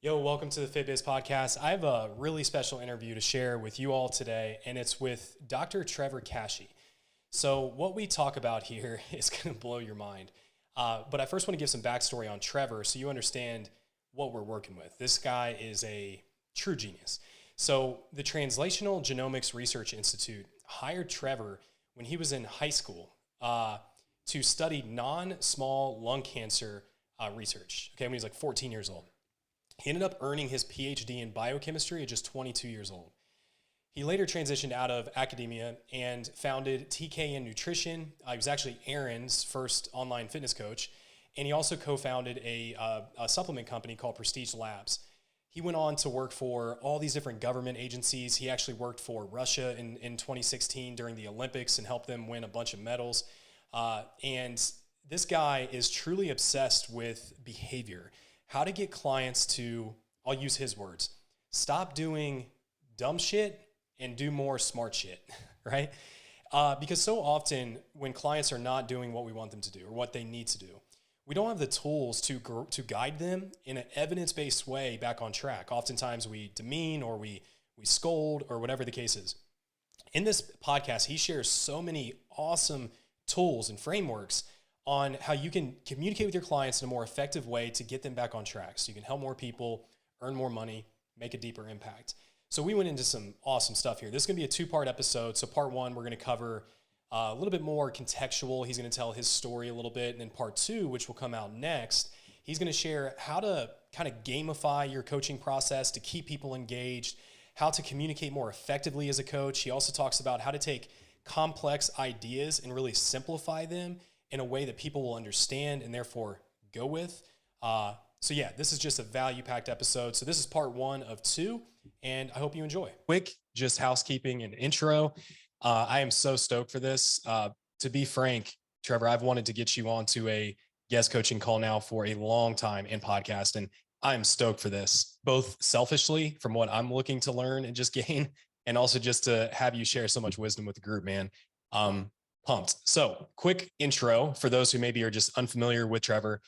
Yo, welcome to the FitBiz podcast. I have a really special interview to share with you all today, and it's with Dr. Trevor Kashey. So what we talk about here is going to blow your mind. But I first want to give some backstory on Trevor so you understand what we're working with. This guy is a true genius. So the Translational Genomics Research Institute hired Trevor when he was in high school to study non-small lung cancer research, okay, when he was like 14 years old. He ended up earning his Ph.D. in biochemistry at just 22 years old. He later transitioned out of academia and founded TKN Nutrition. He was actually Erin's first online fitness coach, and he also co-founded a supplement company called Prestige Labs. He went on to work for all these different government agencies. He actually worked for Russia in 2016 during the Olympics and helped them win a bunch of medals. And this guy is truly obsessed with behavior. How to get clients to, I'll use his words, stop doing dumb shit and do more smart shit, right? Because so often when clients are not doing what we want them to do or what they need to do, we don't have the tools to guide them in an evidence-based way back on track. Oftentimes we demean or we scold or whatever the case is. In this podcast, he shares so many awesome tools and frameworks on how you can communicate with your clients in a more effective way to get them back on track so you can help more people, earn more money, make a deeper impact. So we went into some awesome stuff here. This is going to be a two-part episode. So part one, we're going to cover a little bit more contextual. He's going to tell his story a little bit. And then part two, which will come out next, he's going to share how to kind of gamify your coaching process to keep people engaged, how to communicate more effectively as a coach. He also talks about how to take complex ideas and really simplify them in a way that people will understand and therefore go with. So yeah, this is just a value-packed episode. So this is part one of two, and I hope you enjoy. Quick, just housekeeping and intro. I am so stoked for this. To be frank, Trevor, I've wanted to get you onto a guest coaching call now for a long time in podcast, and I'm stoked for this, both selfishly from what I'm looking to learn and just gain, and also just to have you share so much wisdom with the group, man. Pumped. So quick intro for those who maybe are just unfamiliar with Trevor.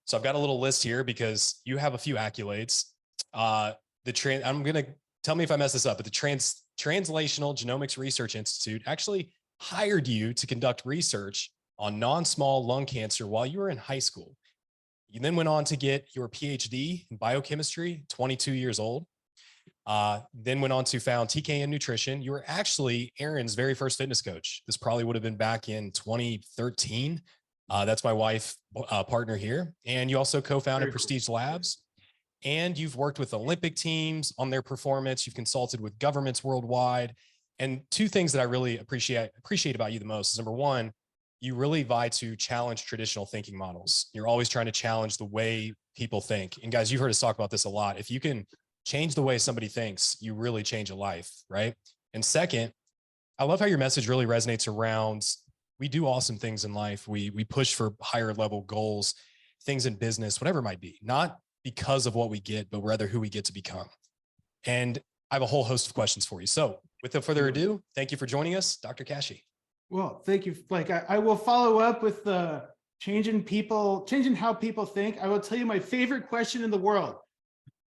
So I've got a little list here because you have a few accolades. I'm going to tell me if I mess this up, but the Translational Genomics Research Institute actually hired you to conduct research on non-small lung cancer while you were in high school. You then went on to get your Ph.D. in biochemistry, 22 years old. Then went on to found TKN Nutrition. You were actually Erin's very first fitness coach. This probably would have been back in 2013. That's my wife, partner here. And you also co-founded Prestige Labs. And you've worked with Olympic teams on their performance. You've consulted with governments worldwide. And two things that I really appreciate about you the most is, number one, you really vie to challenge traditional thinking models. You're always trying to challenge the way people think. And guys, you've heard us talk about this a lot. If you can change the way somebody thinks, you really change a life, right? And second, I love how your message really resonates around, we do awesome things in life. We push for higher level goals, things in business, whatever it might be, not because of what we get, but rather who we get to become. And I have a whole host of questions for you. So without further ado, thank you for joining us, Dr. Kashey. Well, thank you. Like I will follow up with the changing how people think. I will tell you my favorite question in the world.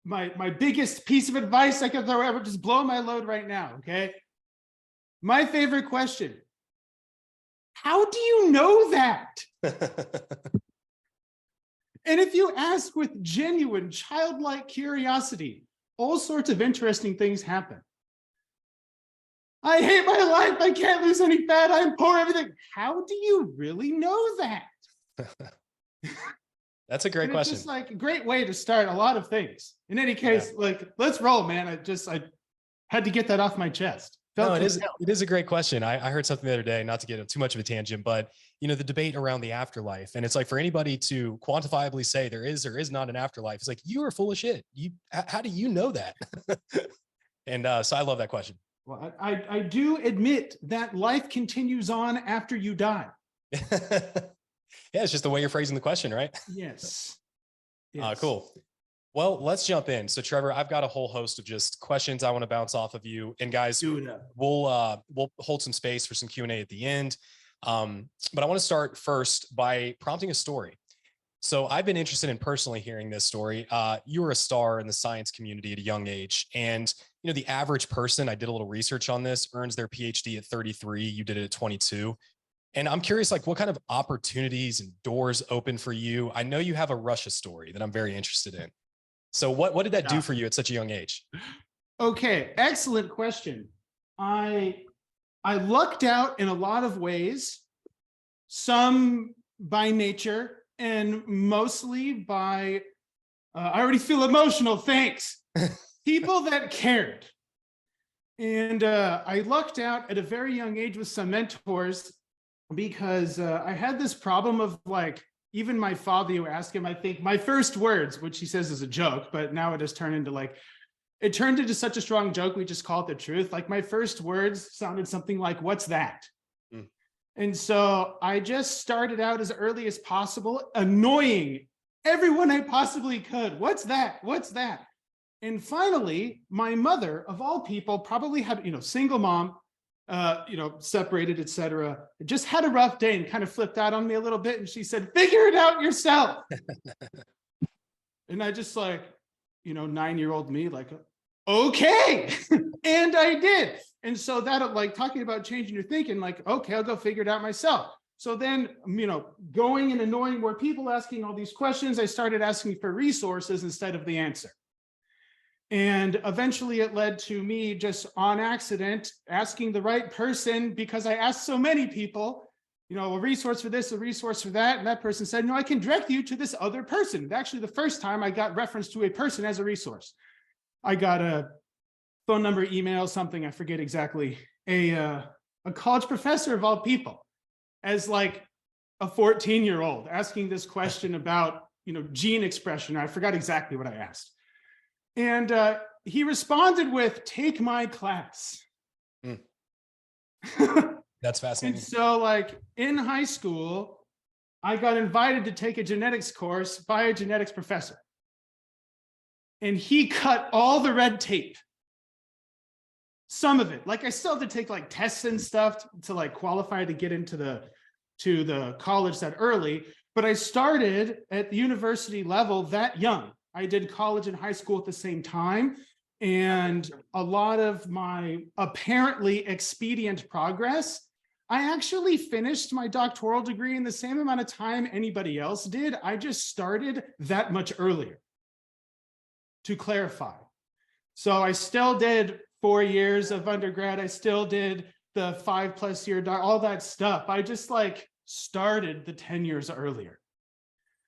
My biggest piece of advice I could throw ever, just blow my load right now, okay? My favorite question: how do you know that? And if you ask with genuine childlike curiosity, all sorts of interesting things happen. I hate my life. I can't lose any fat. I'm poor, everything. How do you really know that? That's a great question. It's just like a great way to start a lot of things. In any case, like, let's roll, man. I had to get that off my chest. It is a great question. I heard something the other day, not to get too much of a tangent, but the debate around the afterlife. And it's like, for anybody to quantifiably say there is or is not an afterlife, it's like, you are full of shit. How do you know that? And so I love that question. Well, I do admit that life continues on after you die. Yeah, it's just the way you're phrasing the question, right? Yes. Cool. Well, let's jump in. So Trevor, I've got a whole host of just questions I want to bounce off of you. And guys, we'll hold some space for some Q&A at the end. But I want to start first by prompting a story. So I've been interested in personally hearing this story. You were a star in the science community at a young age. And, the average person, I did a little research on this, earns their PhD at 33. You did it at 22. And I'm curious, like, what kind of opportunities and doors open for you? I know you have a Russia story that I'm very interested in. So what did that do Yeah. for you at such a young age? Okay, excellent question. I lucked out in a lot of ways, some by nature and mostly by, I already feel emotional, thanks. People that cared. And I lucked out at a very young age with some mentors because I had this problem of like, even my father, you ask him, I think my first words, which he says is a joke, but now it has turned into like, it turned into such a strong joke, we just call it the truth. Like my first words sounded something like, "What's that?" Mm. And so I just started out as early as possible, annoying everyone I possibly could. "What's that? What's that?" And finally, my mother, of all people, probably had, single mom, separated, etc., just had a rough day and kind of flipped out on me a little bit. And she said, "Figure it out yourself." And I just like, 9-year-old me, like, okay. And I did. And so that, like, talking about changing your thinking, like, okay, I'll go figure it out myself. So then, going and annoying more people, asking all these questions, I started asking for resources instead of the answer. And eventually it led to me just on accident asking the right person, because I asked so many people, a resource for this, a resource for that. And that person said, "No, I can direct you to this other person." Actually, the first time I got reference to a person as a resource, I got a phone number, email, something, I forget exactly, a college professor of all people, as like a 14-year-old asking this question about, gene expression. I forgot exactly what I asked. And he responded with, "Take my class." Mm. That's fascinating. And so like in high school, I got invited to take a genetics course by a genetics professor. And he cut all the red tape. Some of it, like I still had to take like tests and stuff to like qualify to get into the college that early. But I started at the university level that young. I did college and high school at the same time. And a lot of my apparently expedient progress, I actually finished my doctoral degree in the same amount of time anybody else did. I just started that much earlier, to clarify. So I still did 4 years of undergrad. I still did the 5+ year, all that stuff. I just like started the 10 years earlier.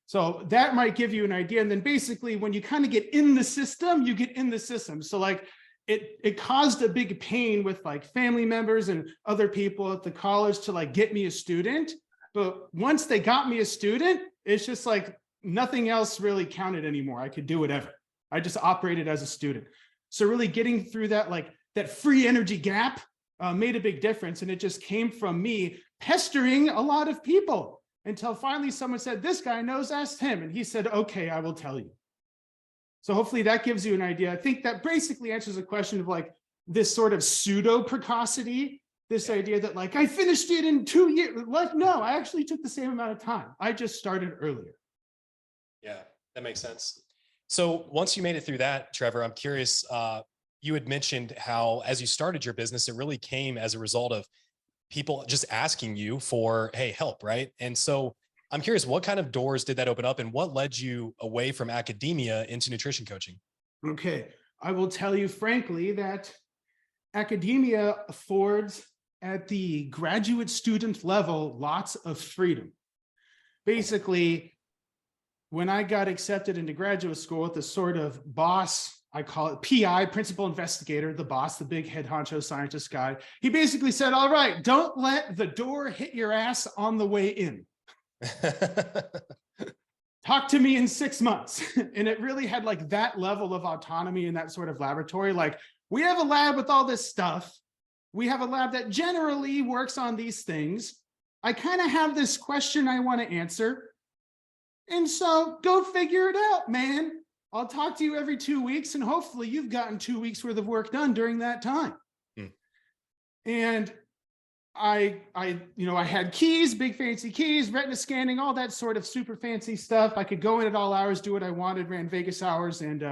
So that might give you an idea. And then basically when you kind of get in the system, you get in the system. So like it caused a big pain with like family members and other people at the college to like get me a student. But once they got me a student, it's just like nothing else really counted anymore. I could do whatever. I just operated as a student. So really getting through that, like that free energy gap made a big difference. And it just came from me pestering a lot of people until finally someone said, "This guy knows, ask him." And he said, "Okay, I will tell you." So hopefully that gives you an idea. I think that basically answers the question of like this sort of pseudo precocity, this idea that like I finished it in 2 years. Like, no, I actually took the same amount of time. I just started earlier. Yeah, that makes sense. So once you made it through that, Trevor, I'm curious, you had mentioned how as you started your business, it really came as a result of people just asking you for, hey, help, right? And so I'm curious, what kind of doors did that open up and what led you away from academia into nutrition coaching? Okay, I will tell you frankly that academia affords at the graduate student level lots of freedom. Basically, when I got accepted into graduate school with this sort of boss, I call it PI, principal investigator, the boss, the big head honcho scientist guy, he basically said, "All right, don't let the door hit your ass on the way in. Talk to me in 6 months." And it really had like that level of autonomy in that sort of laboratory. Like, we have a lab with all this stuff. We have a lab that generally works on these things. I kind of have this question I want to answer. And so go figure it out, man. I'll talk to you every 2 weeks, and hopefully you've gotten 2 weeks worth of work done during that time. And I had keys, big fancy keys, retina scanning, all that sort of super fancy stuff. I could go in at all hours, do what I wanted, ran Vegas hours. And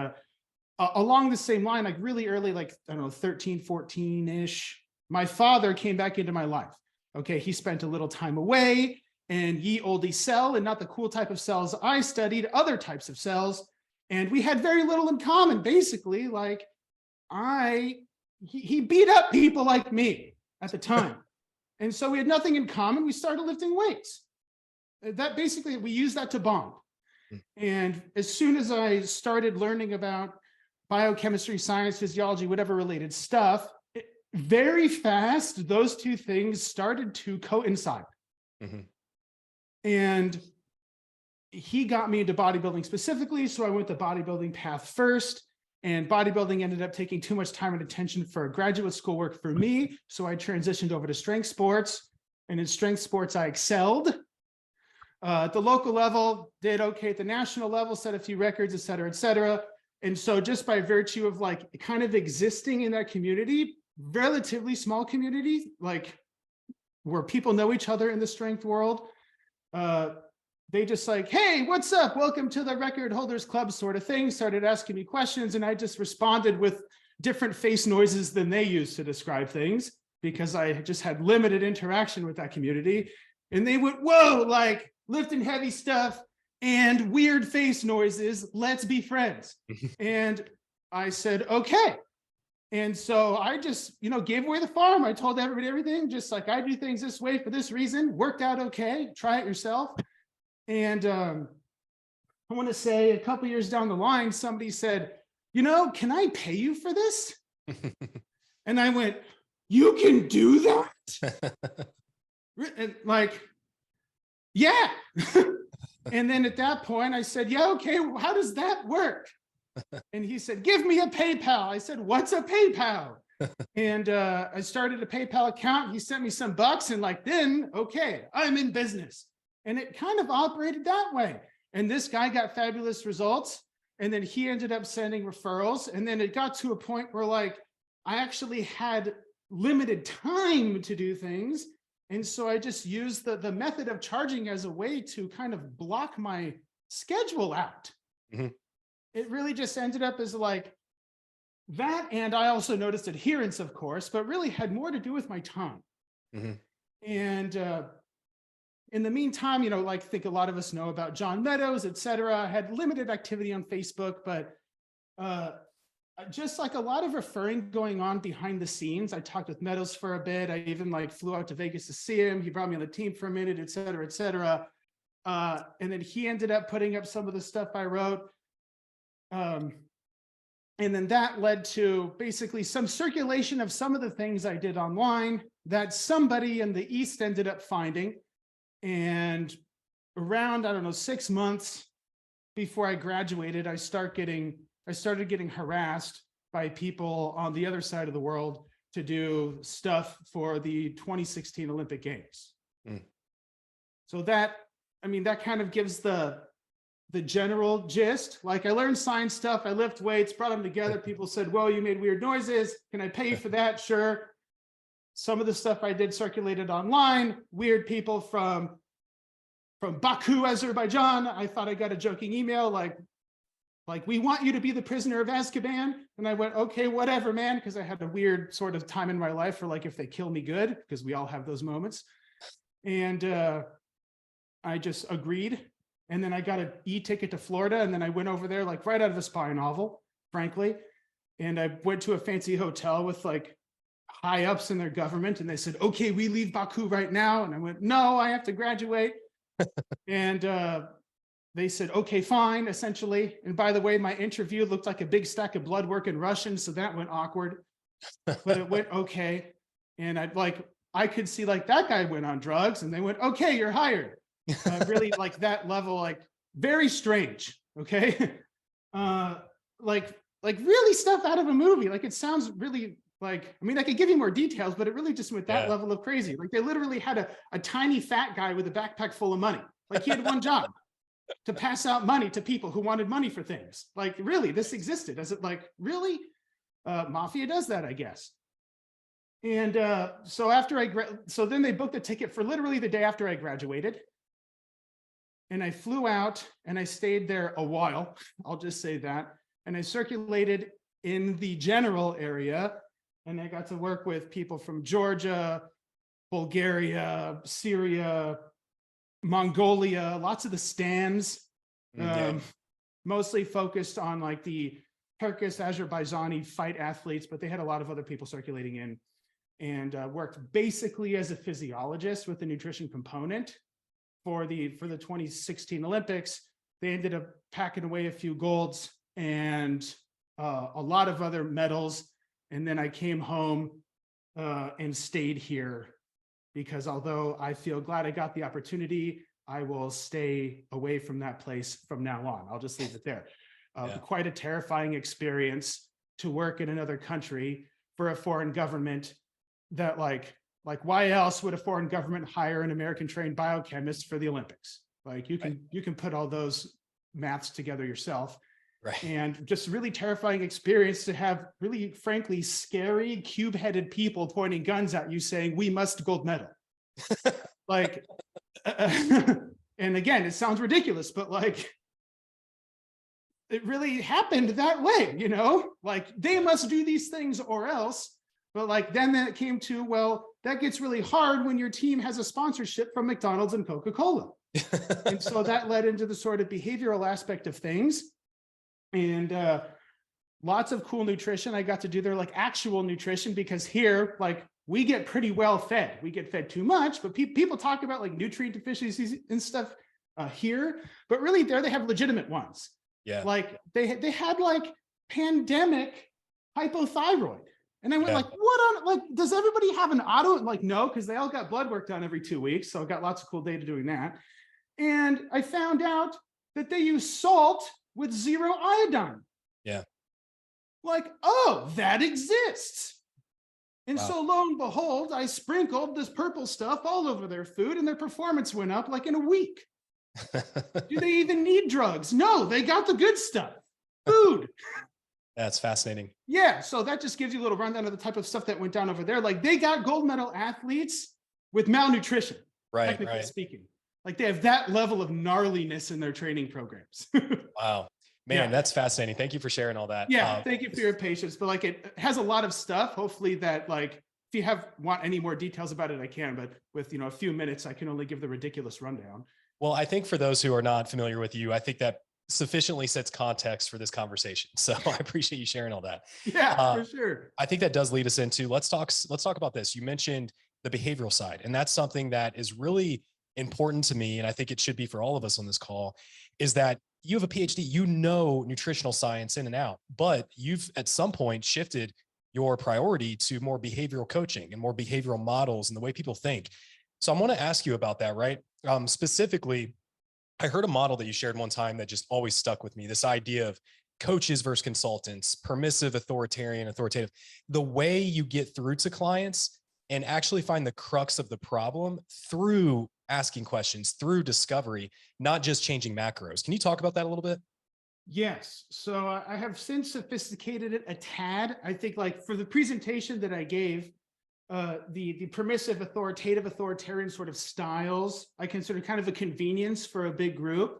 along the same line, like really early, like, I don't know, 13, 14-ish, my father came back into my life. Okay, he spent a little time away, and ye olde cell, and not the cool type of cells I studied, other types of cells. And we had very little in common, basically. Like, he beat up people like me at the time. And so we had nothing in common. We started lifting weights. That basically, we used that to bond. And as soon as I started learning about biochemistry, science, physiology, whatever related stuff, very fast, those two things started to coincide. Mm-hmm. And he got me into bodybuilding specifically. So I went the bodybuilding path first. And bodybuilding ended up taking too much time and attention for graduate school work for me. So I transitioned over to strength sports. And in strength sports, I excelled. At the local level, did okay at the national level, set a few records, et cetera, et cetera. And so just by virtue of like kind of existing in that community, relatively small community, like where people know each other in the strength world, they just like, hey, what's up? Welcome to the Record Holders Club sort of thing. Started asking me questions, and I just responded with different face noises than they use to describe things because I just had limited interaction with that community. And they went, whoa, like lifting heavy stuff and weird face noises. Let's be friends. And I said, okay. And so I just, gave away the farm. I told everybody everything, just like I do things this way for this reason. Worked out okay. Try it yourself. And I want to say a couple years down the line, somebody said, can I pay you for this? And I went, you can do that? And like, yeah. And then at that point I said, yeah, okay, how does that work? And he said, give me a PayPal. I said, what's a PayPal? And I started a PayPal account. He sent me some bucks, and like, then, okay, I'm in business. And it kind of operated that way. And this guy got fabulous results. And then he ended up sending referrals. And then it got to a point where like, I actually had limited time to do things. And so I just used the method of charging as a way to kind of block my schedule out. Mm-hmm. It really just ended up as like that. And I also noticed adherence, of course, but really had more to do with my time. Mm-hmm. And in the meantime, like I think a lot of us know about John Meadows, et cetera. I had limited activity on Facebook, but just like a lot of referring going on behind the scenes. I talked with Meadows for a bit. I even like flew out to Vegas to see him. He brought me on the team for a minute, et cetera, et cetera. And then he ended up putting up some of the stuff I wrote. And then that led to basically some circulation of some of the things I did online that somebody in the East ended up finding. And around, 6 months before I graduated, I started getting harassed by people on the other side of the world to do stuff for the 2016 Olympic Games. Mm. So that kind of gives the general gist. Like I learned science stuff, I lift weights, brought them together. People said, whoa, you made weird noises. Can I pay you for that? Sure. Some of the stuff I did circulated online, weird people from Baku, Azerbaijan. I thought I got a joking email like, we want you to be the prisoner of Azkaban. And I went, okay, whatever, man. Because I had a weird sort of time in my life for like, if they kill me, good, because we all have those moments. And I just agreed. And then I got an e-ticket to Florida. And then I went over there like right out of a spy novel, frankly. And I went to a fancy hotel with like high ups in their government. And they said, okay, we leave Baku right now. And I went, no, I have to graduate. And they said, okay, fine, essentially. And by the way, my interview looked like a big stack of blood work in Russian. So that went awkward, but it went okay. And I could see like that guy went on drugs, and they went, okay, you're hired. Really like that level, like very strange. Okay. Like really stuff out of a movie. Like it sounds really like, I could give you more details, but it really just went that level of crazy. Like they literally had a tiny fat guy with a backpack full of money. Like he had one job to pass out money to people who wanted money for things. Like really, this existed. Is it like really? Mafia does that, I guess. And so after so then they booked a ticket for literally the day after I graduated. And I flew out and I stayed there a while. I'll just say that. And I circulated in the general area, and I got to work with people from Georgia, Bulgaria, Syria, Mongolia, lots of the stands, mostly focused on like the Turkish, Azerbaijani fight athletes, but they had a lot of other people circulating in, and worked basically as a physiologist with the nutrition component for the 2016 Olympics. They ended up packing away a few golds and a lot of other medals. And then I came home and stayed here, because although I feel glad I got the opportunity, I will stay away from that place from now on. I'll just leave it there. Quite a terrifying experience to work in another country for a foreign government that like why else would a foreign government hire an American trained biochemist for the Olympics? Like you can put all those maths together yourself. Right. And just really terrifying experience to have really, frankly, scary cube-headed people pointing guns at you saying, we must gold medal. Like, and again, it sounds ridiculous, but like, it really happened that way, you know, like they must do these things or else. But like, then it came to, well, that gets really hard when your team has a sponsorship from McDonald's and Coca-Cola. And so that led into the sort of behavioral aspect of things. And lots of cool nutrition. I got to do their like actual nutrition, because here, like we get pretty well fed. We get fed too much, but people talk about like nutrient deficiencies and stuff here, but really there they have legitimate ones. Yeah. Like they had like pandemic hypothyroid. And I went like, what on, like, does everybody have an auto? Like, no, because they all got blood work done every 2 weeks. So I got lots of cool data doing that. And I found out that they use salt with 0 iodine. Yeah. Like, oh, that exists. And Wow. so lo and behold, I sprinkled this purple stuff all over their food and their performance went up like in a week. Do they even need drugs? No, they got the good stuff. Food. That's fascinating. Yeah, so that just gives you a little rundown of the type of stuff that went down over there. Like they got gold medal athletes with malnutrition, technically speaking. Like they have that level of gnarliness in their training programs. Wow. Man, that's fascinating. Thank you for sharing all that. Yeah, thank you for your patience. But like it has a lot of stuff. Hopefully that like, if you want any more details about it, I can, but with, a few minutes, I can only give the ridiculous rundown. Well, I think for those who are not familiar with you, I think that sufficiently sets context for this conversation. So I appreciate you sharing all that. Yeah, for sure. I think that does lead us into, let's talk about this. You mentioned the behavioral side, and that's something that is really important to me. And I think it should be for all of us on this call, is that you have a PhD, nutritional science in and out, but you've at some point shifted your priority to more behavioral coaching and more behavioral models and the way people think. So I want to ask you about that, right? Specifically, I heard a model that you shared one time that just always stuck with me. This idea of coaches versus consultants, permissive, authoritarian, authoritative, the way you get through to clients and actually find the crux of the problem through asking questions, through discovery, not just changing macros. Can you talk about that a little bit? Yes. So I have since sophisticated it a tad. I think like for the presentation that I gave, the permissive, authoritative, authoritarian sort of styles, I consider kind of a convenience for a big group.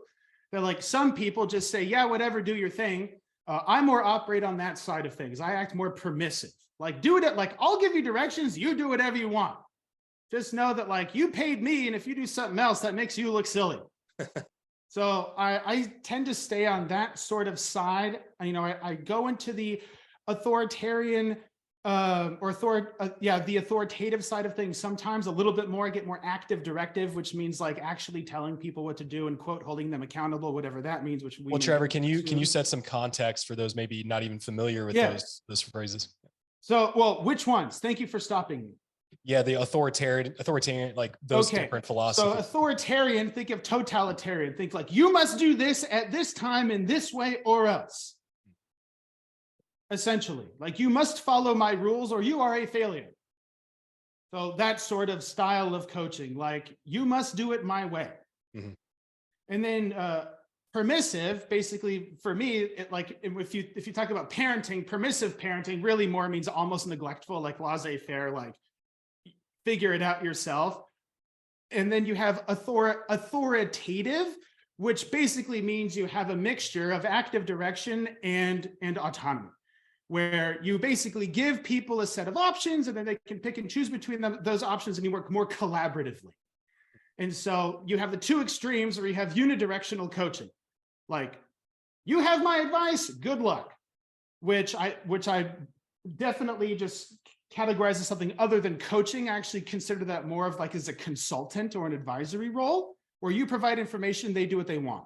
That like some people just say, yeah, whatever, do your thing. I more operate on that side of things. I act more permissive. Like do it, like I'll give you directions, you do whatever you want. Just know that like you paid me, and if you do something else, that makes you look silly. So I tend to stay on that sort of side. I go into the authoritarian the authoritative side of things sometimes a little bit more. I get more active directive, which means like actually telling people what to do and quote holding them accountable, whatever that means. Well, Trevor, can you set some context for those maybe not even familiar with those phrases? So, well, which ones? Thank you for stopping me. Yeah, the authoritarian, like those different philosophies. So authoritarian, think of totalitarian. Think like you must do this at this time in this way or else. Essentially, like you must follow my rules or you are a failure. So that sort of style of coaching, like you must do it my way. Mm-hmm. And then permissive, basically for me, if you talk about parenting, permissive parenting really more means almost neglectful, like laissez-faire, like figure it out yourself. And then you have authoritative, which basically means you have a mixture of active direction and autonomy, where you basically give people a set of options and then they can pick and choose between those options, and you work more collaboratively. And so you have the two extremes where you have unidirectional coaching. Like, you have my advice, good luck, which I definitely just categorize as something other than coaching. I actually consider that more of like as a consultant or an advisory role, where you provide information, they do what they want.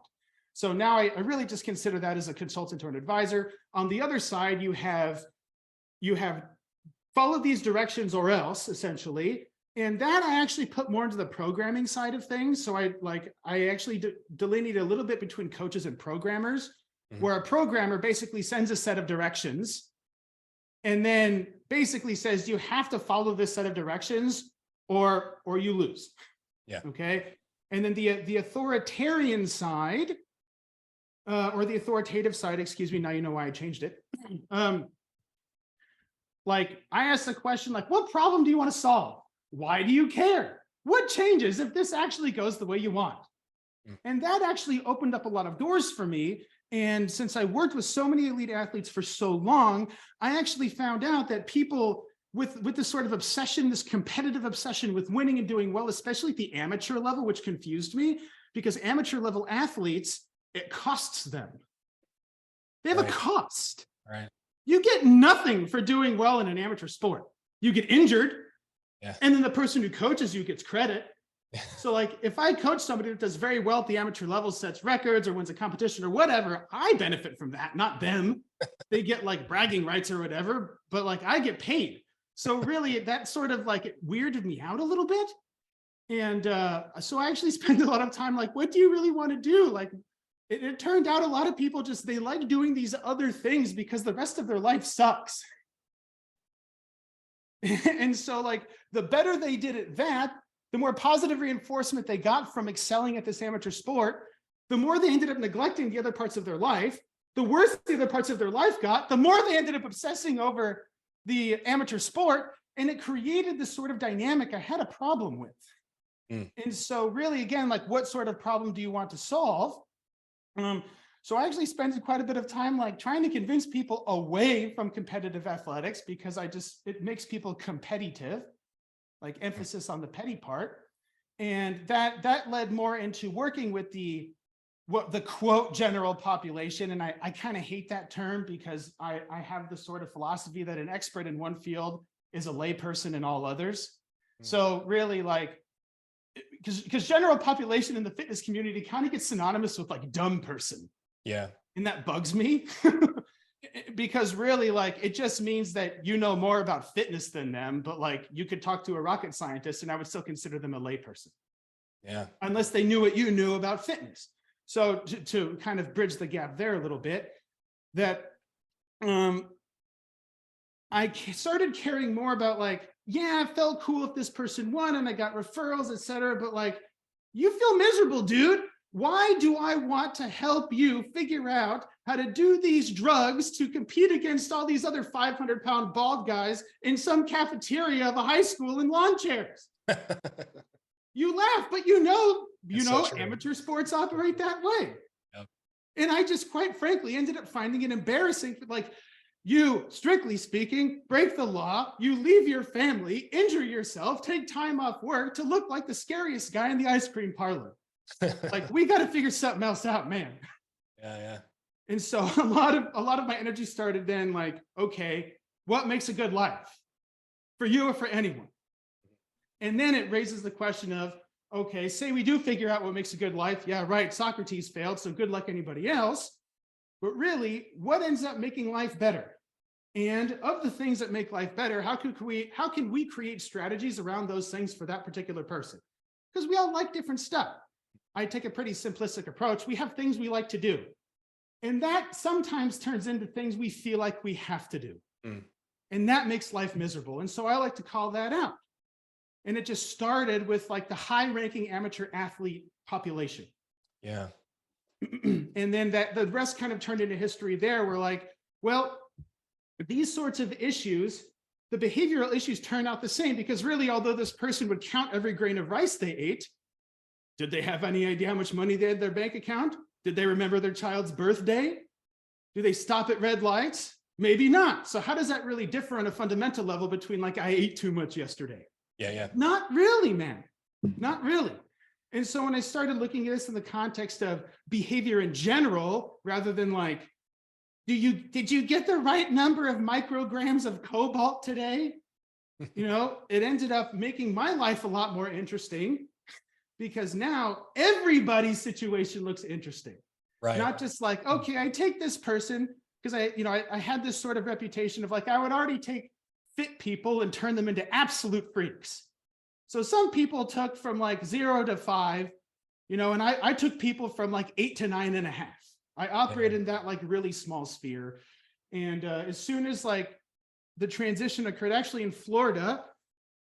So now I really just consider that as a consultant or an advisor. On the other side, you have follow these directions or else, essentially. And that I actually put more into the programming side of things. So I actually delineate a little bit between coaches and programmers, where a programmer basically sends a set of directions and then basically says, you have to follow this set of directions or you lose. Yeah. Okay. And then the authoritarian side, or the authoritative side, excuse me, now you know why I changed it. Like, I asked the question, like, what problem do you want to solve? Why do you care? What changes if this actually goes the way you want? And that actually opened up a lot of doors for me. And since I worked with so many elite athletes for so long, I actually found out that people with this sort of obsession, this competitive obsession with winning and doing well, especially at the amateur level, which confused me, because amateur level athletes, it costs them. They have a cost. Right. You get nothing for doing well in an amateur sport. You get injured. Yeah. And then the person who coaches you gets credit. So like, if I coach somebody that does very well at the amateur level, sets records or wins a competition or whatever, I benefit from that, not them. They get like bragging rights or whatever, but like I get paid. So really that sort of like, it weirded me out a little bit. And so I actually spent a lot of time like, what do you really want to do? Like, it turned out a lot of people just, they like doing these other things because the rest of their life sucks. And so like, the better they did at that, the more positive reinforcement they got from excelling at this amateur sport, the more they ended up neglecting the other parts of their life. The worse the other parts of their life got, the more they ended up obsessing over the amateur sport. And it created this sort of dynamic I had a problem with. And so really, again, like, what sort of problem do you want to solve? So I actually spent quite a bit of time like trying to convince people away from competitive athletics, because it makes people competitive, like emphasis on the petty part. And that led more into working with the quote general population. And I kind of hate that term, because I have the sort of philosophy that an expert in one field is a layperson in all others. So really, like, because general population in the fitness community kind of gets synonymous with like dumb person. Yeah. And that bugs me because really, like, it just means that you know more about fitness than them, but like you could talk to a rocket scientist and I would still consider them a layperson. Yeah. Unless they knew what you knew about fitness. So to kind of bridge the gap there a little bit, that I started caring more about like, yeah, it felt cool if this person won and I got referrals, etc. But like, you feel miserable, dude. Why do I want to help you figure out how to do these drugs to compete against all these other 500-pound bald guys in some cafeteria of a high school in lawn chairs? You laugh, but you know, amateur sports operate that way. Yep. And I just, quite frankly, ended up finding it embarrassing. Like, you, strictly speaking, break the law, you leave your family, injure yourself, take time off work to look like the scariest guy in the ice cream parlor. Like, we got to figure something else out, man. Yeah. And so a lot of my energy started then like, okay, what makes a good life for you or for anyone? And then it raises the question of, okay, say we do figure out what makes a good life. Yeah, right. Socrates failed, so good luck anybody else. But really, what ends up making life better? And of the things that make life better, how can we create strategies around those things for that particular person? Because we all like different stuff. I take a pretty simplistic approach. We have things we like to do. And that sometimes turns into things we feel like we have to do. And that makes life miserable. And so I like to call that out. And it just started with like the high-ranking amateur athlete population. Yeah. And then the rest kind of turned into history there. We're like, well, these sorts of issues, the behavioral issues turn out the same, because really, although this person would count every grain of rice they ate, did they have any idea how much money they had in their bank account? Did they remember their child's birthday? Do they stop at red lights? Maybe not. So how does that really differ on a fundamental level between like, I ate too much yesterday? Yeah. Not really, man. Not really. And so when I started looking at this in the context of behavior in general, rather than like, did you get the right number of micrograms of cobalt today? It ended up making my life a lot more interesting, because now everybody's situation looks interesting. Right. Not just like, okay, I take this person because I had this sort of reputation of like, I would already take fit people and turn them into absolute freaks. So some people took from like 0 to 5, and I took people from like 8 to 9.5. I operate in that like really small sphere. And as soon as like the transition occurred, actually in Florida,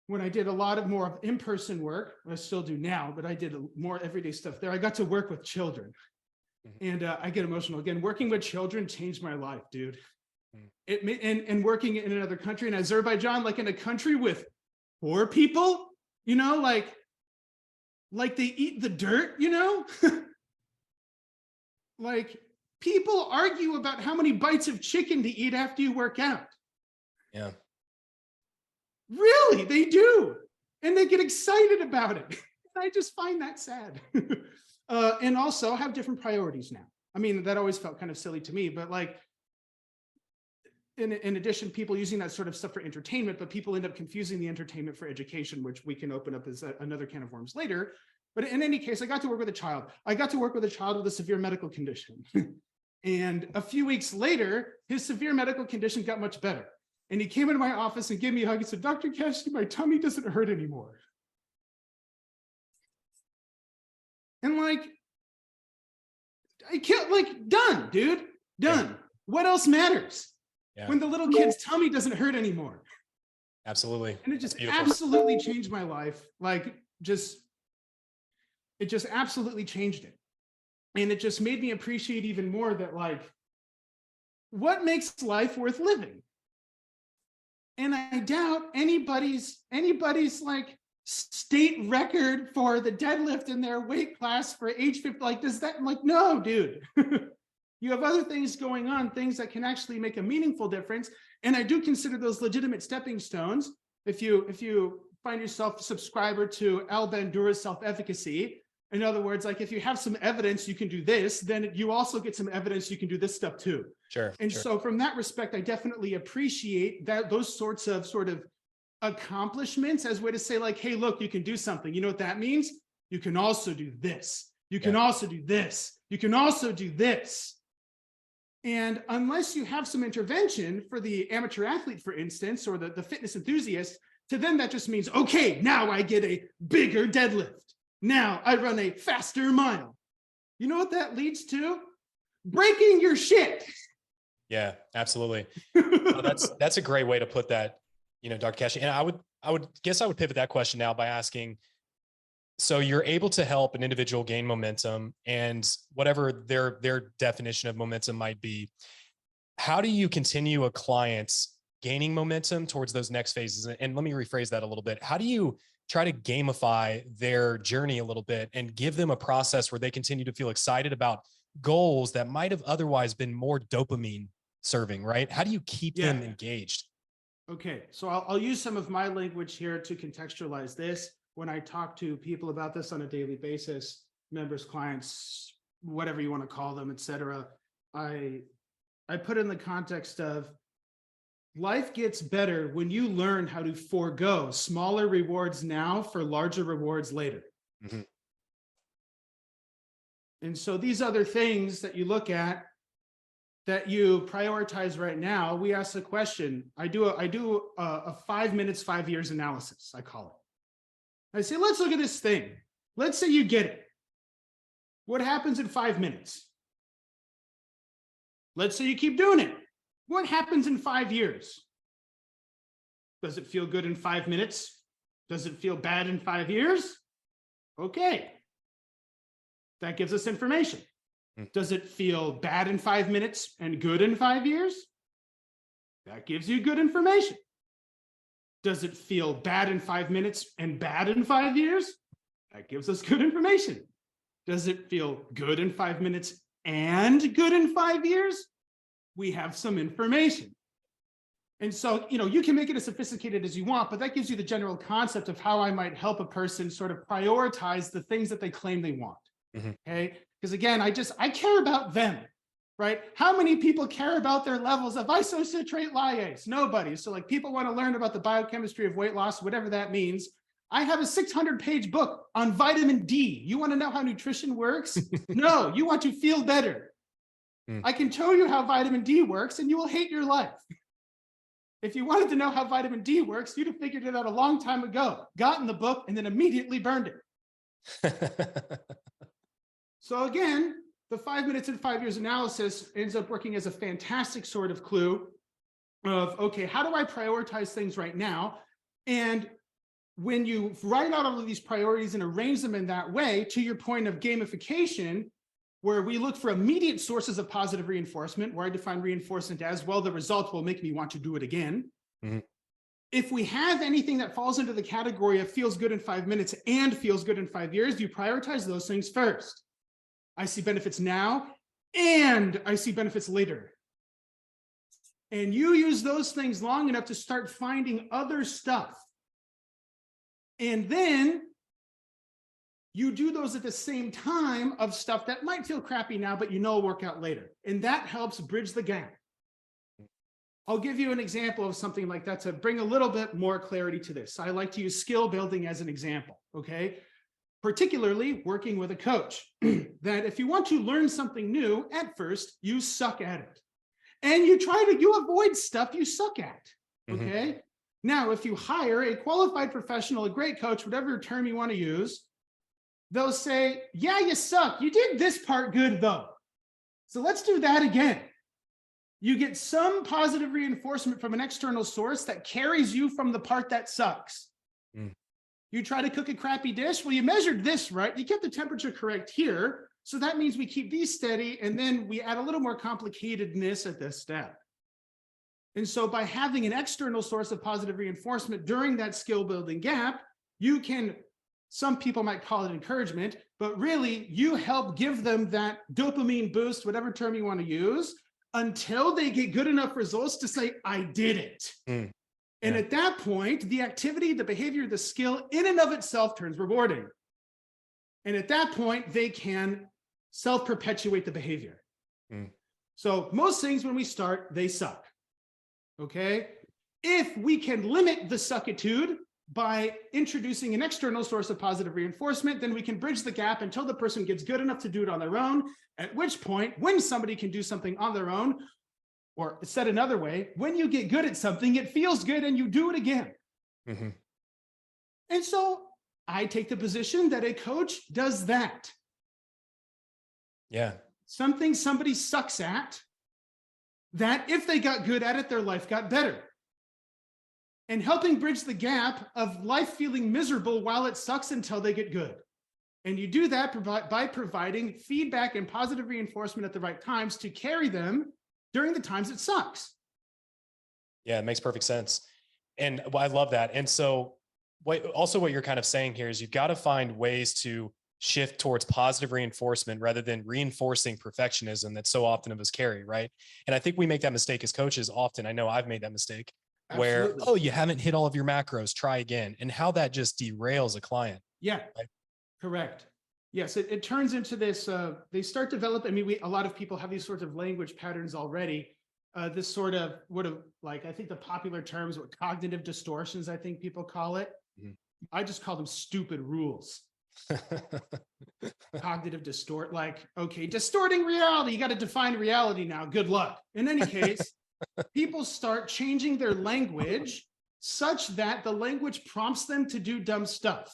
when I did a lot of more in-person work, I still do now, but I did more everyday stuff there. I got to work with children. And I get emotional. Again, working with children changed my life, dude. And working in another country, in Azerbaijan, like in a country with poor people, like they eat the dirt, like people argue about how many bites of chicken to eat after you work out. Yeah. Really, they do. And they get excited about it. I just find that sad. And also have different priorities now. I mean, that always felt kind of silly to me, but like, in addition, people using that sort of stuff for entertainment, but people end up confusing the entertainment for education, which we can open up as another can of worms later. But in any case, I got to work with a child. I got to work with a child with a severe medical condition. And a few weeks later, his severe medical condition got much better. And he came into my office and gave me a hug and said, Dr. Kashey, my tummy doesn't hurt anymore. And like, I can't, like, done, dude, done. Yeah. What else matters? Yeah. When the little kid's tummy doesn't hurt anymore. Absolutely. And it just absolutely changed my life. Like, it just absolutely changed it. And it just made me appreciate even more that, like, what makes life worth living? And I doubt anybody's like state record for the deadlift in their weight class for age 50. Like, does that, I'm like, no, dude. You have other things going on, things that can actually make a meaningful difference. And I do consider those legitimate stepping stones. If you find yourself a subscriber to Al Bandura's self-efficacy, in other words, like if you have some evidence you can do this, then you also get some evidence you can do this stuff too. Sure. And so from that respect, I definitely appreciate that, those sorts of sort of accomplishments as a way to say like, hey, look, you can do something. You know what that means? You can also do this. You can also do this. You can also do this. And unless you have some intervention for the amateur athlete, for instance, or the fitness enthusiast, to them that just means, okay, now I get a bigger deadlift. Now I run a faster mile. You know what that leads to? Breaking your shit. Yeah, absolutely. That's a great way to put that, Dr. Kashey. And I would pivot that question now by asking, so you're able to help an individual gain momentum, and whatever their definition of momentum might be, how do you continue a client gaining momentum towards those next phases? And let me rephrase that a little bit. How do you try to gamify their journey a little bit and give them a process where they continue to feel excited about goals that might have otherwise been more dopamine serving, right? How do you keep them engaged? Okay, so I'll use some of my language here to contextualize this. When I talk to people about this on a daily basis, members, clients, whatever you want to call them, et cetera, I put in the context of life gets better when you learn how to forego smaller rewards now for larger rewards later. Mm-hmm. And so these other things that you look at, that you prioritize right now, we ask the question. I do a 5 minutes, 5 years analysis, I call it. I say, let's look at this thing. Let's say you get it. What happens in 5 minutes? Let's say you keep doing it. What happens in 5 years? Does it feel good in 5 minutes? Does it feel bad in 5 years? Okay. That gives us information. Does it feel bad in 5 minutes and good in 5 years? That gives you good information. Does it feel bad in 5 minutes and bad in 5 years? That gives us good information. Does it feel good in 5 minutes and good in 5 years? We have some information. And so, you can make it as sophisticated as you want, but that gives you the general concept of how I might help a person sort of prioritize the things that they claim they want. Okay. Because again, I care about them, right? How many people care about their levels of isocitrate lyase? Nobody. So like people want to learn about the biochemistry of weight loss, whatever that means. I have a 600-page book on vitamin D. You want to know how nutrition works? No, you want to feel better. I can show you how vitamin D works and you will hate your life. If you wanted to know how vitamin D works, you'd have figured it out a long time ago, gotten the book, and then immediately burned it. So again, the 5 minutes and 5 years analysis ends up working as a fantastic sort of clue of, okay, how do I prioritize things right now? And when you write out all of these priorities and arrange them in that way, to your point of gamification, where we look for immediate sources of positive reinforcement, where I define reinforcement as, well, the result will make me want to do it again. If we have anything that falls into the category of feels good in 5 minutes and feels good in 5 years, you prioritize those things first. I see benefits now and I see benefits later. And you use those things long enough to start finding other stuff. And then you do those at the same time of stuff that might feel crappy now, but will work out later. And that helps bridge the gap. I'll give you an example of something like that to bring a little bit more clarity to this. I like to use skill building as an example, okay? Particularly working with a coach, that if you want to learn something new, at first, you suck at it. And you avoid stuff you suck at, okay? Now, if you hire a qualified professional, a great coach, whatever term you want to use, they'll say, yeah, you suck. You did this part good though. So let's do that again. You get some positive reinforcement from an external source that carries you from the part that sucks. You try to cook a crappy dish. Well, you measured this, right? You kept the temperature correct here. So that means we keep these steady. And then we add a little more complicatedness at this step. And so by having an external source of positive reinforcement during that skill building gap, you can, some people might call it encouragement, but really you help give them that dopamine boost, whatever term you want to use, until they get good enough results to say, I did it. And at that point, the activity, the behavior, the skill in and of itself turns rewarding. And at that point, they can self-perpetuate the behavior. So most things when we start, they suck. Okay? If we can limit the suckitude by introducing an external source of positive reinforcement, then we can bridge the gap until the person gets good enough to do it on their own, at which point, when somebody can do something on their own, or said another way, when you get good at something, it feels good and you do it again. And so I take the position that a coach does that. Something somebody sucks at, that if they got good at it, their life got better. And helping bridge the gap of life feeling miserable while it sucks until they get good. And you do that by providing feedback and positive reinforcement at the right times to carry them during the times it sucks. Yeah, it makes perfect sense. And I love that. And so what you're kind of saying here is you've got to find ways to shift towards positive reinforcement rather than reinforcing perfectionism that so often of us carry, right? And I think we make that mistake as coaches often. I know I've made that mistake. Absolutely. Where, oh, you haven't hit all of your macros, try again. And how that just derails a client. Yeah, right? Correct. Yes, it turns into this, they start developing, a lot of people have these sorts of language patterns already. This sort of, I think the popular terms, what cognitive distortions, I think people call it. I just call them stupid rules. Cognitive distort, okay, distorting reality. You got to define reality now. Good luck. In any case, people start changing their language such that the language prompts them to do dumb stuff.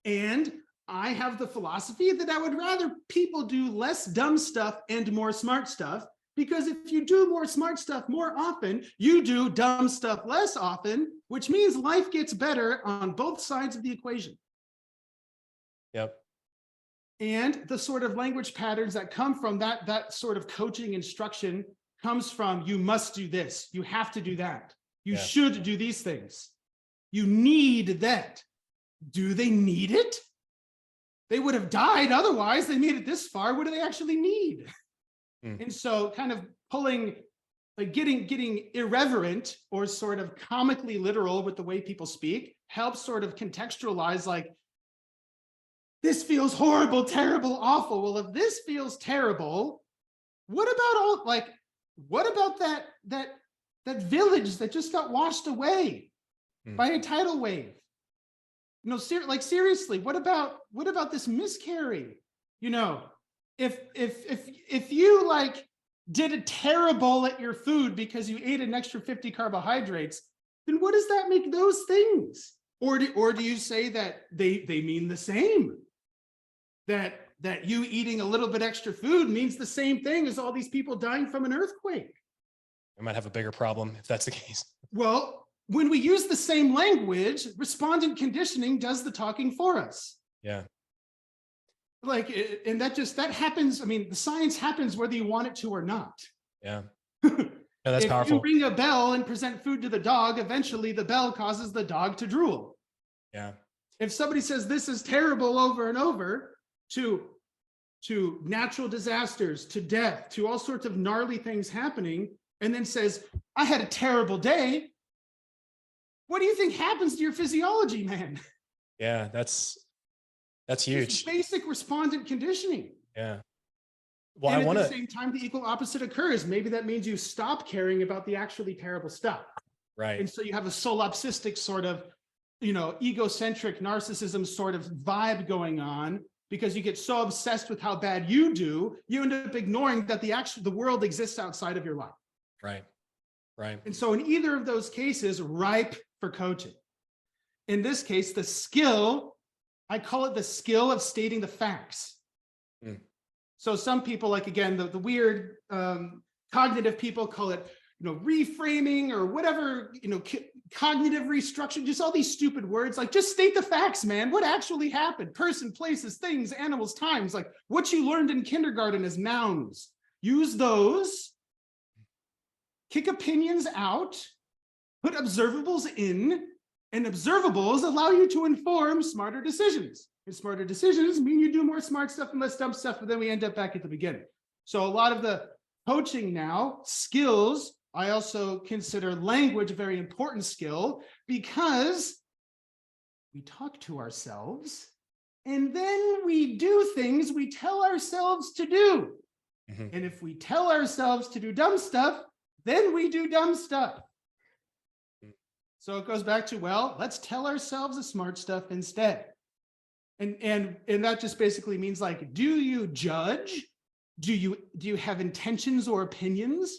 And I have the philosophy that I would rather people do less dumb stuff and more smart stuff, because if you do more smart stuff more often, you do dumb stuff less often, which means life gets better on both sides of the equation. Yep. And the sort of language patterns that come from that sort of coaching instruction comes from, you must do this, you have to do that, you should do these things, you need that. Do they need it? They would have died otherwise. They made it this far. What do they actually need? And so kind of pulling, like getting irreverent or sort of comically literal with the way people speak helps sort of contextualize, like, this feels horrible, terrible, awful. Well, if this feels terrible, what about that village that just got washed away by a tidal wave? Seriously, what about this miscarry? If you like did a terrible at your food because you ate an extra 50 carbohydrates, then what does that make those things? Or do you say that they mean the same? That you eating a little bit extra food means the same thing as all these people dying from an earthquake? I might have a bigger problem if that's the case. Well, when we use the same language, respondent conditioning does the talking for us. Yeah. And that happens. I mean, the science happens whether you want it to or not. Yeah. Yeah, that's powerful. If you ring a bell and present food to the dog, eventually the bell causes the dog to drool. Yeah. If somebody says this is terrible over and over, to natural disasters, to death, to all sorts of gnarly things happening, and then says, I had a terrible day, what do you think happens to your physiology, man? Yeah, that's huge. It's basic respondent conditioning. Yeah. Well, and at the same time, the equal opposite occurs. Maybe that means you stop caring about the actually terrible stuff. Right. And so you have a solipsistic sort of, egocentric narcissism sort of vibe going on, because you get so obsessed with how bad you do, you end up ignoring that the world exists outside of your life. Right. Right. And so in either of those cases, ripe for coaching. In this case, the skill, I call it the skill of stating the facts. So some people, like, again, the weird cognitive people call it, reframing or whatever, cognitive restructuring, just all these stupid words. Like, just state the facts, man. What actually happened? Person, places, things, animals, times, like what you learned in kindergarten as nouns. Use those, kick opinions out, put observables in, and observables allow you to inform smarter decisions. And smarter decisions mean you do more smart stuff and less dumb stuff, but then we end up back at the beginning. So a lot of the coaching now, skills, I also consider language a very important skill, because we talk to ourselves and then we do things we tell ourselves to do. And if we tell ourselves to do dumb stuff, then we do dumb stuff. So it goes back to, well, let's tell ourselves the smart stuff instead. And that just basically means, like, do you judge? Do you have intentions or opinions?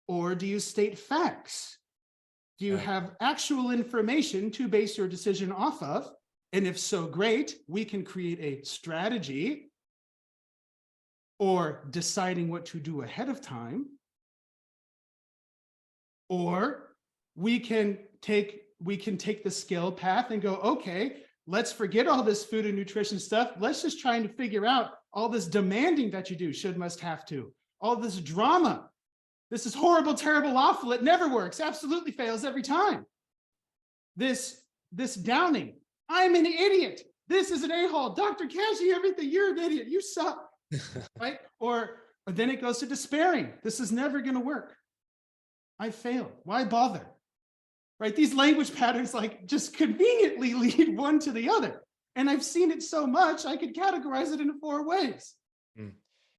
Or do you state facts? Do you have actual information to base your decision off of? And if so, great, we can create a strategy, or deciding what to do ahead of time. Or we can take the skill path and go, okay, let's forget all this food and nutrition stuff. Let's just try and figure out all this demanding that you do, should, must, have to, all this drama. This is horrible, terrible, awful. It never works. Absolutely fails every time. This downing. I'm an idiot. This is an a-hole. Dr. Kashey, everything. You're an idiot. You suck. Right? Or then it goes to despairing. This is never going to work. I failed. Why bother? Right? These language patterns, like, just conveniently lead one to the other. And I've seen it so much, I could categorize it into 4 ways.